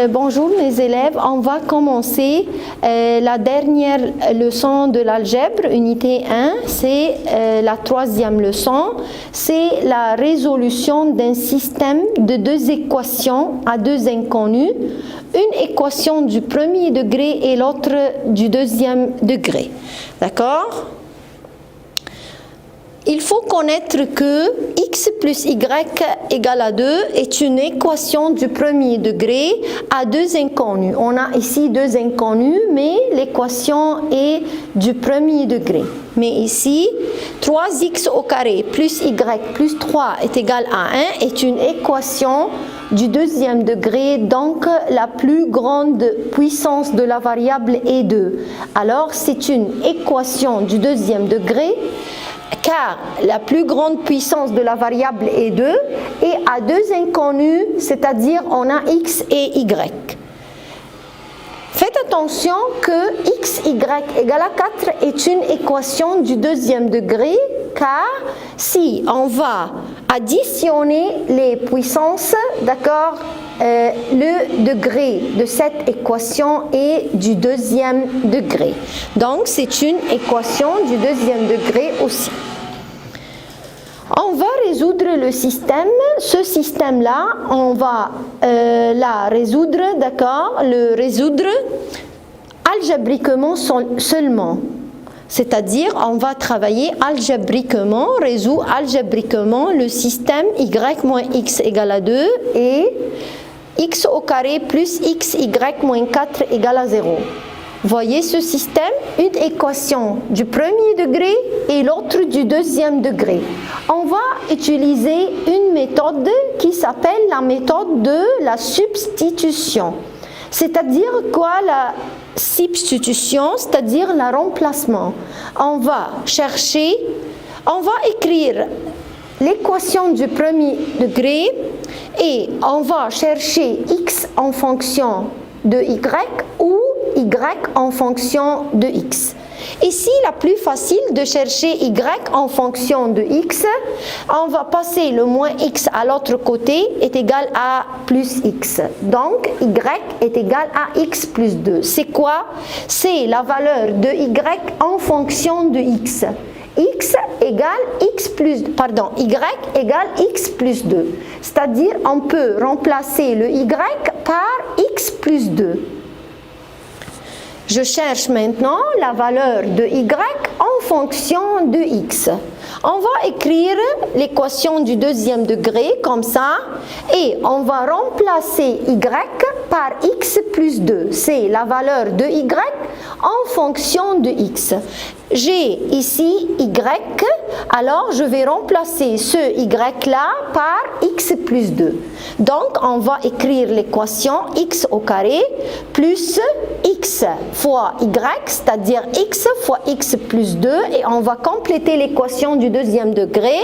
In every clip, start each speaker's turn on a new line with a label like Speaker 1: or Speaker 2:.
Speaker 1: Bonjour mes élèves, on va commencer la dernière leçon de l'algèbre, unité 1, c'est la troisième leçon, c'est la résolution d'un système de deux équations à deux inconnues, une équation du premier degré et l'autre du deuxième degré. D'accord ? Il faut connaître que x plus y égale à 2 est une équation du premier degré à deux inconnus. On a ici deux inconnus, mais l'équation est du premier degré. Mais ici, 3x au carré plus y plus 3 est égal à 1 est une équation du deuxième degré, donc la plus grande puissance de la variable est 2. Alors, c'est une équation du deuxième degré, car la plus grande puissance de la variable est 2 et à deux inconnus, c'est-à-dire on a x et y. Faites attention que x, y égale à 4 est une équation du deuxième degré, car si on va additionner les puissances, d'accord, le degré de cette équation est du deuxième degré. Donc, c'est une équation du deuxième degré aussi. On va résoudre le système. Ce système-là, on va la résoudre, d'accord, le résoudre algébriquement seulement. C'est-à-dire, on va travailler algébriquement, résoudre algébriquement le système y moins x égale à 2 et x au carré plus x, y moins 4 égale à 0. Voyez ce système, une équation du premier degré et l'autre du deuxième degré. On va utiliser une méthode qui s'appelle la méthode de la substitution. C'est-à-dire quoi la substitution? C'est-à-dire le remplacement. On va écrire l'équation du premier degré et on va chercher x en fonction de y ou y en fonction de x. Ici, la plus facile de chercher y en fonction de x, on va passer le moins x à l'autre côté est égal à plus x. Donc, y est égal à x plus 2. C'est quoi? C'est la valeur de y en fonction de x. X égale y égale x plus 2. C'est-à-dire, on peut remplacer le y par x plus 2. Je cherche maintenant la valeur de y en fonction de x. On va écrire l'équation du deuxième degré comme ça et on va remplacer y par x plus 2. C'est la valeur de y en fonction de x. J'ai ici y, alors je vais remplacer ce y là par x plus 2. Donc on va écrire l'équation x au carré plus x fois y, c'est-à-dire x fois x plus 2 et on va compléter l'équation du deuxième degré.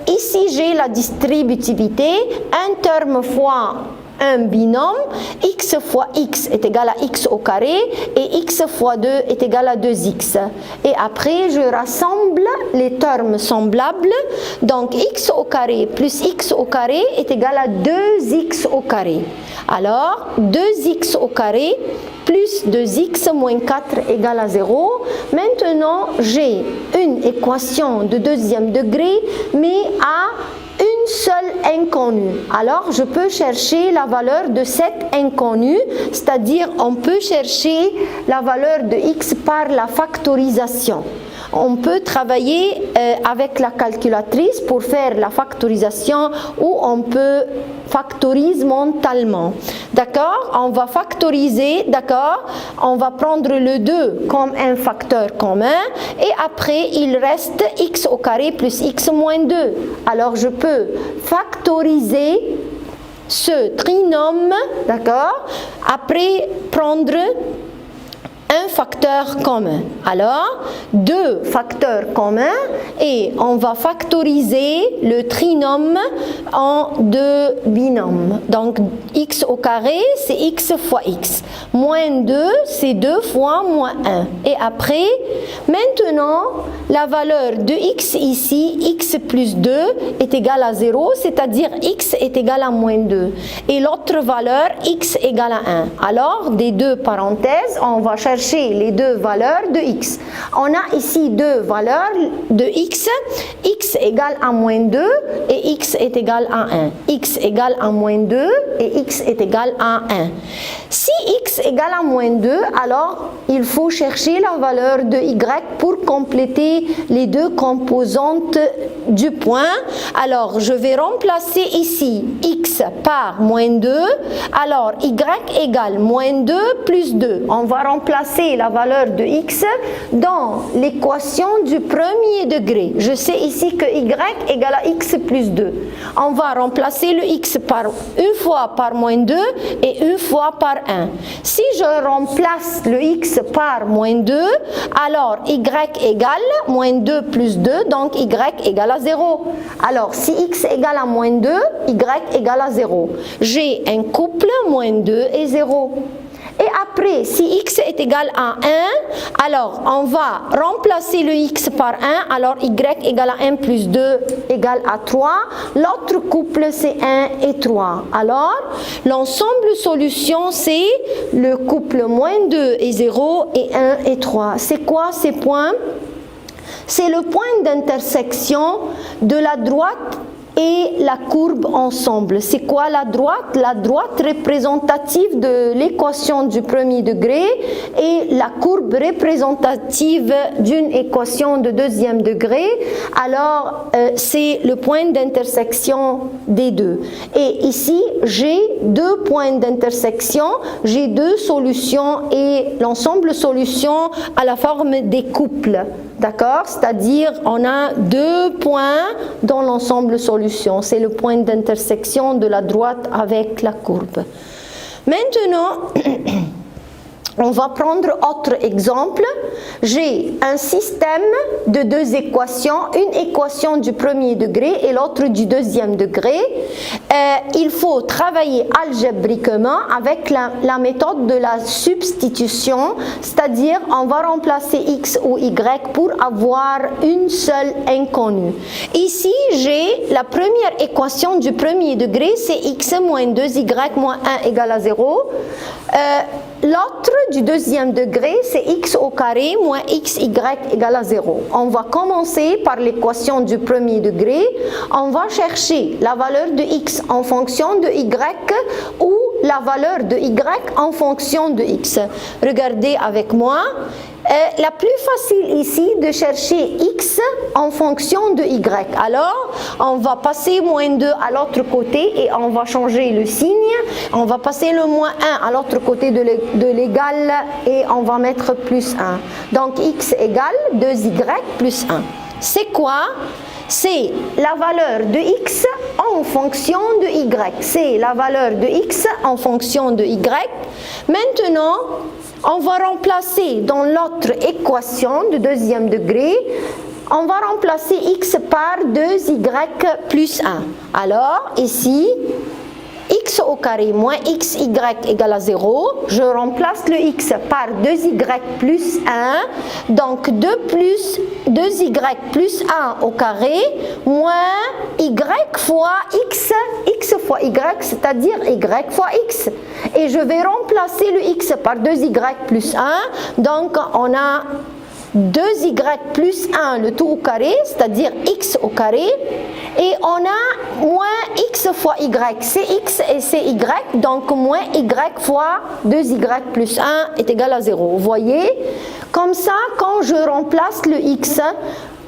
Speaker 1: Ici j'ai la distributivité, un terme fois un binôme, x fois x est égal à x au carré et x fois 2 est égal à 2x. Et après, je rassemble les termes semblables. Donc, x au carré plus x au carré est égal à 2x au carré. Alors, 2x au carré plus 2x moins 4 égale à 0. Maintenant, j'ai une équation de deuxième degré, mais à une seule inconnue. Alors, je peux chercher la valeur de cette inconnue, c'est-à-dire on peut chercher la valeur de x par la factorisation. On peut travailler avec la calculatrice pour faire la factorisation ou on peut factoriser mentalement. D'accord? On va factoriser, d'accord? On va prendre le 2 comme un facteur commun et après il reste x au carré plus x moins 2. Alors je peux factoriser ce trinôme, d'accord? Après prendre un facteur commun. Alors, deux facteurs communs et on va factoriser le trinôme en deux binômes. Donc, x au carré, c'est x fois x. Moins 2, c'est 2 fois moins 1. Et après, maintenant, la valeur de x ici, x plus 2 est égale à 0, c'est-à-dire x est égal à moins 2. Et l'autre valeur, x égale à 1. Alors, des deux parenthèses, on va chercher les deux valeurs de x. On a ici deux valeurs de x égale à moins 2 et x est égal à 1. X égale à moins 2 et x est égal à 1. Si x égale à moins 2, alors il faut chercher la valeur de y pour compléter les deux composantes du point. Alors, je vais remplacer ici x par moins 2. Alors, y égale moins 2 plus 2. On va remplacer la valeur de x dans l'équation du premier degré. Je sais ici que y égale à x plus 2. On va remplacer le x par une fois par moins 2 et une fois par 1. Si je remplace le x par moins 2, alors y égale moins 2 plus 2, donc y égale à 0. Alors, si x égale à moins 2, y égale à 0. J'ai un couple moins 2 et 0. Et après, si x est égal à 1, alors on va remplacer le x par 1, alors y égale à 1 plus 2 égale à 3. L'autre couple, c'est 1 et 3. Alors, l'ensemble solution, c'est le couple moins 2 et 0 et 1 et 3. C'est quoi ces points? C'est le point d'intersection de la droite et la courbe ensemble. C'est quoi la droite? La droite représentative de l'équation du premier degré et la courbe représentative d'une équation de deuxième degré. Alors, c'est le point d'intersection des deux. Et ici, j'ai deux points d'intersection, j'ai deux solutions et l'ensemble solution à la forme des couples. D'accord? C'est-à-dire, on a deux points dans l'ensemble solution. C'est le point d'intersection de la droite avec la courbe. Maintenant, on va prendre autre exemple. J'ai un système de deux équations, une équation du premier degré et l'autre du deuxième degré. Il faut travailler algébriquement avec la méthode de la substitution, c'est-à-dire on va remplacer x ou y pour avoir une seule inconnue. Ici, j'ai la première équation du premier degré, c'est x moins 2y moins 1 égale à 0. L'autre du deuxième degré, c'est x au carré moins xy égale à 0. On va commencer par l'équation du premier degré. On va chercher la valeur de x en fonction de y ou la valeur de y en fonction de x. Regardez avec moi. La plus facile ici de chercher x en fonction de y. Alors, on va passer moins 2 à l'autre côté et on va changer le signe. On va passer le moins 1 à l'autre côté de l'égal et on va mettre plus 1. Donc, x égale 2y plus 1. C'est quoi? C'est la valeur de x en fonction de y. C'est la valeur de x en fonction de y. Maintenant, on va remplacer dans l'autre équation de deuxième degré, on va remplacer x par 2y plus 1. Alors, ici, x au carré moins xy égale à 0. Je remplace le x par 2y plus 1. Donc 2y plus 1 au carré moins y fois x, x fois y, c'est-à-dire y fois x. Et je vais remplacer le x par 2y plus 1. Donc on a 2y plus 1 le tout au carré, c'est-à-dire x au carré, et on a moins x fois y, c'est x et c'est y, donc moins y fois 2y plus 1 est égal à 0. Vous voyez, comme ça, quand je remplace le x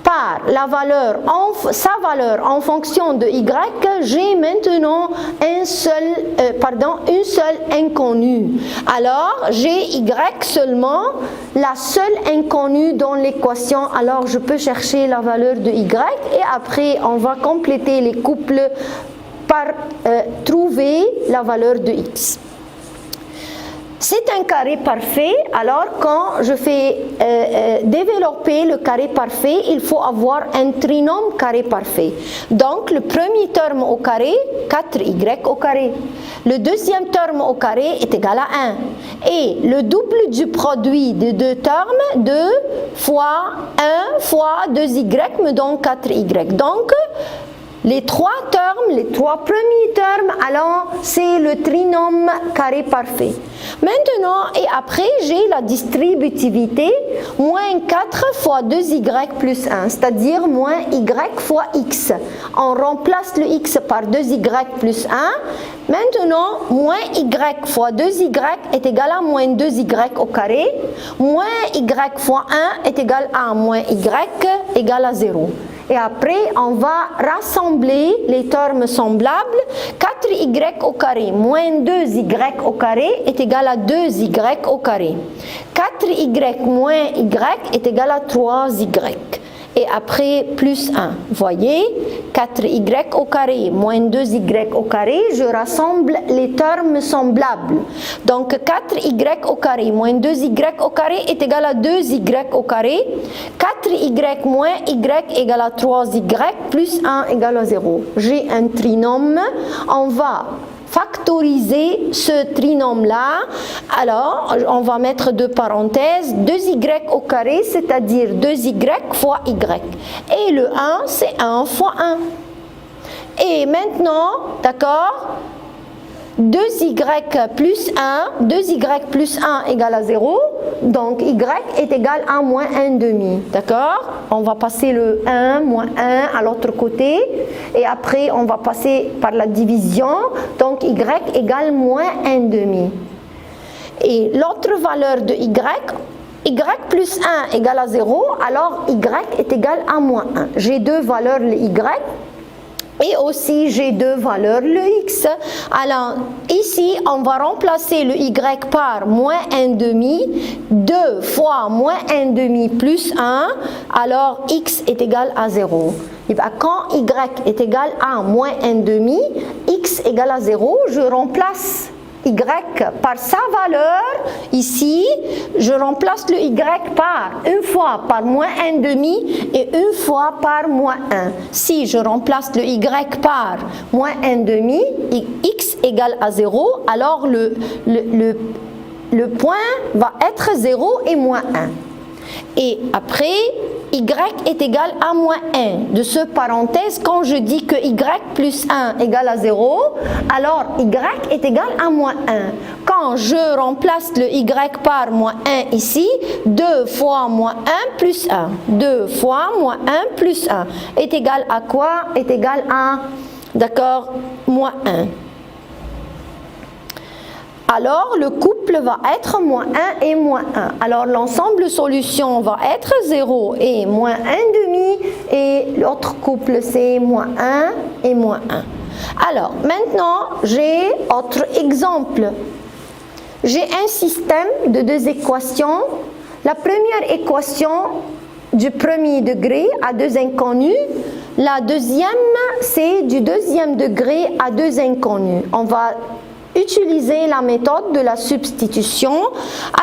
Speaker 1: par sa valeur en fonction de y, j'ai maintenant une seule inconnue. Alors, j'ai y seulement, la seule inconnue dans l'équation. Alors, je peux chercher la valeur de y et après, on va compléter les couples par trouver la valeur de x. C'est un carré parfait, alors quand je fais développer le carré parfait, il faut avoir un trinôme carré parfait. Donc le premier terme au carré, 4y au carré. Le deuxième terme au carré est égal à 1. Et le double du produit des deux termes, 2 fois 1 fois 2y me donne 4y. Donc, les trois termes, les trois premiers termes, alors c'est le trinôme carré parfait. Maintenant, et après, j'ai la distributivité, moins 4 fois 2y plus 1, c'est-à-dire moins y fois x. On remplace le x par 2y plus 1. Maintenant, moins y fois 2y est égal à moins 2y au carré. Moins y fois 1 est égal à moins y égal à 0. Et après, on va rassembler les termes semblables. 4y au carré moins 2y au carré est égal à 2y au carré. 4y moins y est égal à 3y. Et après, plus 1. Voyez, 4y au carré moins 2y au carré, je rassemble les termes semblables. Donc, 4y au carré moins 2y au carré est égal à 2y au carré. 4y moins y égale à 3y plus 1 égale à 0. J'ai un trinôme. On va factoriser ce trinôme-là. Alors, on va mettre deux parenthèses, 2y au carré, c'est-à-dire 2y fois y. Et le 1, c'est 1 fois 1. Et maintenant, d'accord, 2y plus 1, 2y plus 1 égale à 0, donc y est égal à moins 1 demi, d'accord? On va passer le 1, moins 1 à l'autre côté, et après on va passer par la division, donc y égale moins 1 demi. Et l'autre valeur de y plus 1 égale à 0, alors y est égal à moins 1. J'ai deux valeurs, le y, et aussi j'ai deux valeurs, le x. Alors ici on va remplacer le y par moins 1 demi, 2 fois moins 1 demi plus 1, alors x est égal à 0. Et bien, quand y est égal à moins 1 demi, x égale à 0, je remplace y par sa valeur, ici, je remplace le y par une fois par moins 1 demi et une fois par moins 1. Si je remplace le y par moins 1 demi, x égale à 0, alors le point va être 0 et moins 1. Et après, y est égal à moins 1. De ce parenthèse, quand je dis que y plus 1 égale à 0, alors y est égal à moins 1. Quand je remplace le y par moins 1 ici, 2 fois moins 1 plus 1. 2 fois moins 1 plus 1 est égal à quoi? Est égal à, d'accord, moins 1. Alors, le couple va être moins 1 et moins 1. Alors, l'ensemble solution va être 0 et moins 1 demi. Et l'autre couple, c'est moins 1 et moins 1. Alors, maintenant, j'ai autre exemple. J'ai un système de deux équations. La première équation du premier degré à deux inconnus. La deuxième, c'est du deuxième degré à deux inconnus. On va utiliser la méthode de la substitution.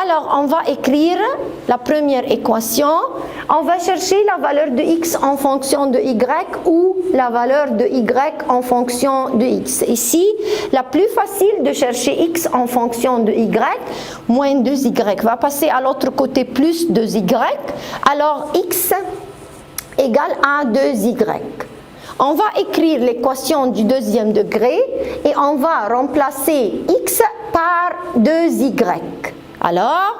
Speaker 1: Alors, on va écrire la première équation. On va chercher la valeur de x en fonction de y ou la valeur de y en fonction de x. Ici, la plus facile de chercher x en fonction de y, moins 2y va passer à l'autre côté plus 2y. Alors, x égale à 2y. On va écrire l'équation du deuxième degré et on va remplacer x par 2y. Alors,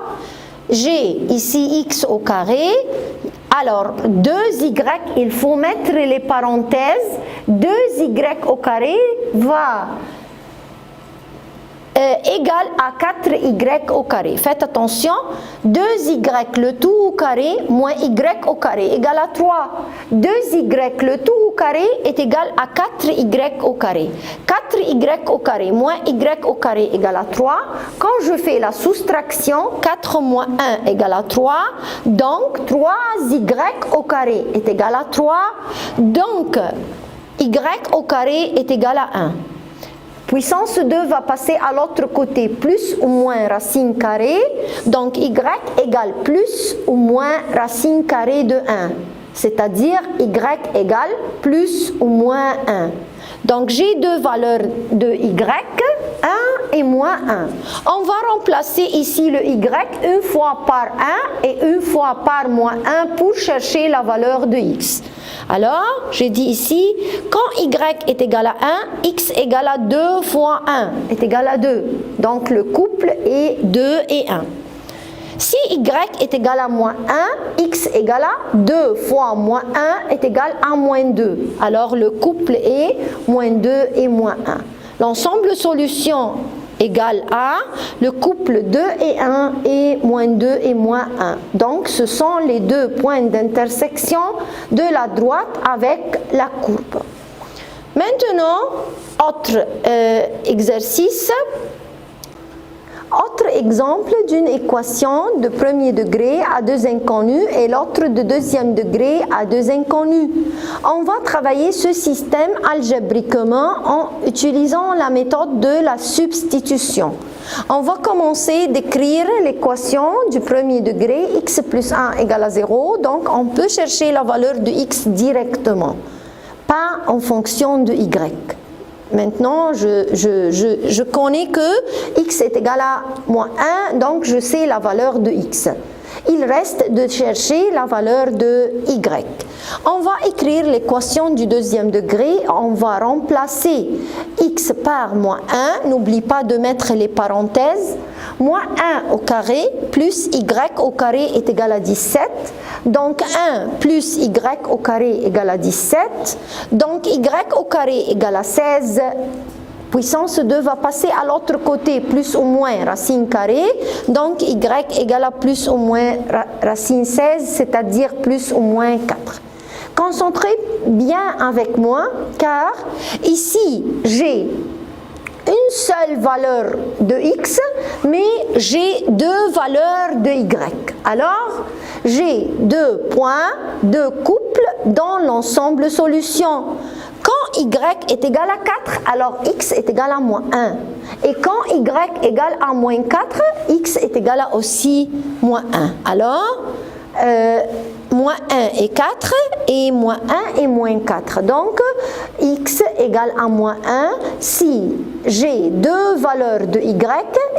Speaker 1: j'ai ici x au carré. Alors, 2y, il faut mettre les parenthèses. 2y au carré va égal à 4y au carré. Faites attention, 2y le tout au carré moins y au carré égale à 3. 2y le tout au carré est égal à 4y au carré. 4y au carré moins y au carré égale à 3. Quand je fais la soustraction, 4 moins 1 égale à 3. Donc, 3y au carré est égal à 3. Donc, y au carré est égal à 1. Puissance 2 va passer à l'autre côté, plus ou moins racine carrée, donc y égale plus ou moins racine carrée de 1, c'est-à-dire y égale plus ou moins 1. Donc j'ai deux valeurs de y, 1 et moins 1. On va remplacer ici le y une fois par 1 et une fois par moins 1 pour chercher la valeur de x. Alors, j'ai dit ici, quand y est égal à 1, x égale à 2 fois 1 est égal à 2. Donc le couple est 2 et 1. Si y est égal à moins 1, x égale à 2 fois moins 1 est égal à moins 2. Alors le couple est moins 2 et moins 1. L'ensemble solution égale à le couple 2 et 1 et moins 2 et moins 1. Donc ce sont les deux points d'intersection de la droite avec la courbe. Maintenant, autre exercice. Autre exemple d'une équation de premier degré à deux inconnus et l'autre de deuxième degré à deux inconnus. On va travailler ce système algébriquement en utilisant la méthode de la substitution. On va commencer d'écrire l'équation du premier degré x plus 1 égale à 0. Donc on peut chercher la valeur de x directement, pas en fonction de y. Maintenant, je connais que x est égal à moins 1, donc je sais la valeur de x. Il reste de chercher la valeur de y. On va écrire l'équation du deuxième degré. On va remplacer x par moins 1. N'oublie pas de mettre les parenthèses. Moins 1 au carré plus y au carré est égal à 17. Donc 1 plus y au carré égale à 17. Donc y au carré égale à 16. Puissance 2 va passer à l'autre côté, plus ou moins racine carrée. Donc y égale à plus ou moins racine 16, c'est-à-dire plus ou moins 4. Concentrez bien avec moi, car ici j'ai une seule valeur de x, mais j'ai deux valeurs de y. Alors, j'ai deux points, deux couples dans l'ensemble solution. Quand y est égal à 4, alors x est égal à moins 1. Et quand y égale à moins 4, x est égal à aussi moins 1. Alors, moins 1 et 4 et moins 1 et moins 4. Donc, x égale à moins 1 si j'ai deux valeurs de y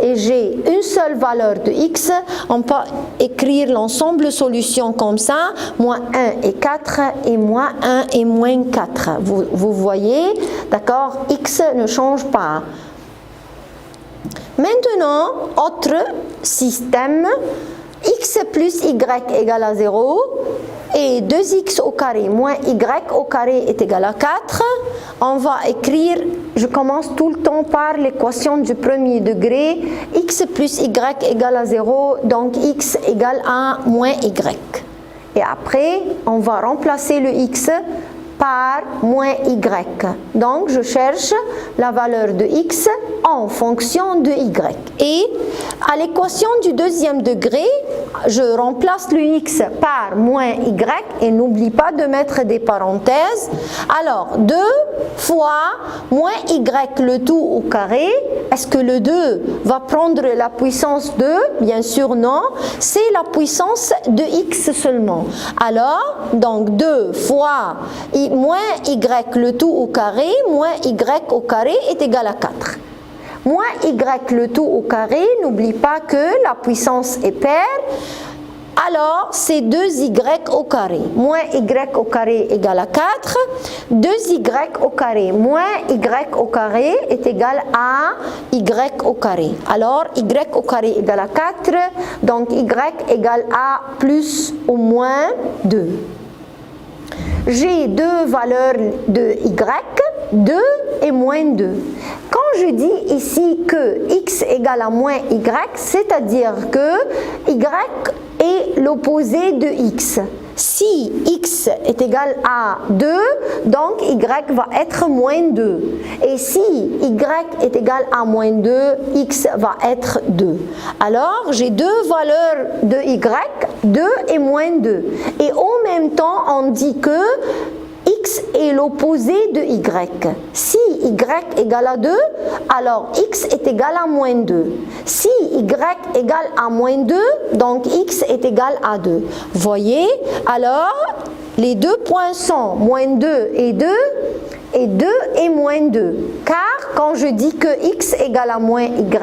Speaker 1: et j'ai une seule valeur de x. On peut écrire l'ensemble solution comme ça, moins 1 et 4 et moins 1 et moins 4. Vous voyez, d'accord, x ne change pas. Maintenant, autre système, x plus y égale à 0 et 2x au carré moins y au carré est égal à 4. On va écrire, je commence tout le temps par l'équation du premier degré, x plus y égale à 0, donc x égale à moins y. Et après, on va remplacer le x par moins y. Donc, je cherche la valeur de x en fonction de y. Et à l'équation du deuxième degré, je remplace le x par moins y et n'oublie pas de mettre des parenthèses. Alors, 2 fois moins y le tout au carré. Est-ce que le 2 va prendre la puissance 2? Bien sûr, non. C'est la puissance de x seulement. Alors, donc 2 fois moins y le tout au carré, moins y au carré est égal à 4. Moins y le tout au carré, n'oublie pas que la puissance est paire. Alors, c'est 2y au carré. Moins y au carré égale à 4. 2y au carré moins y au carré est égal à y au carré. Alors, y au carré égale à 4. Donc, y égale à plus ou moins 2. J'ai deux valeurs de y, 2 et moins 2. Quand je dis ici que x égale à moins y, c'est-à-dire que y est l'opposé de x. Si x est égal à 2, donc y va être moins 2. Et si y est égal à moins 2, x va être 2. Alors, j'ai deux valeurs de y, 2 et moins 2. Et en même temps, on dit que x est l'opposé de y. Si y égale à 2, alors x est égal à moins 2. Si y égale à moins 2, donc x est égal à 2. Voyez, alors les deux points sont moins 2 et 2 et moins 2. Car quand je dis que x égale à moins y,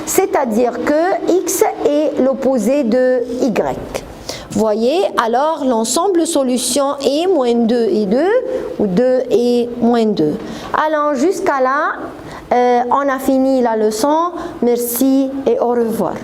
Speaker 1: c'est-à-dire que x est l'opposé de y. Voyez, alors l'ensemble solution est moins 2 et 2 ou 2 et moins 2. Alors jusqu'à là, on a fini la leçon. Merci et au revoir.